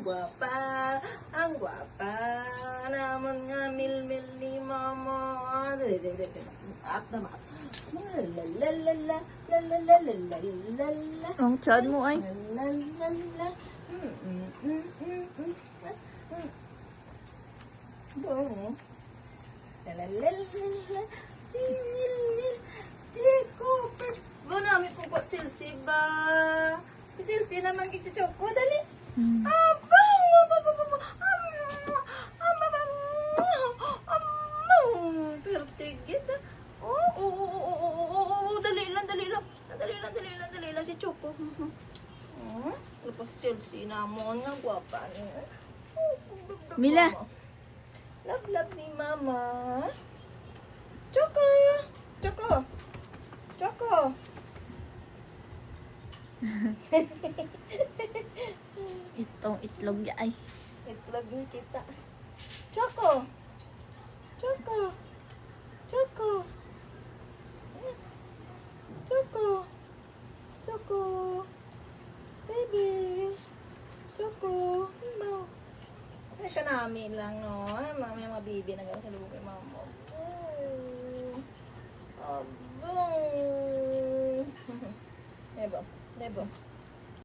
gwapa. Ang gwapa naman nga mil-mil ni mama. Up na ma. Lalalala, lalalala. Ang tiyan mo ay. Lalalala. Doon. Lalalala. Mil-mil. Chico. Ba namin kung kwa Chelsea ba? Chelsea naman kik si Choco. Dali. Abang! Pertigit. Dali lang. Dali lang si Choco. Tapos Chelsea namon nga gwapa niya. Mila. Love ni Mama. Choco. Itong itlog ya ay. Itlog ni kita. Choco. Baby. Choco. No. Ay, kanami lang, no? Mami, mga baby na gano'n sa loob kay mama. Abang. Nebo.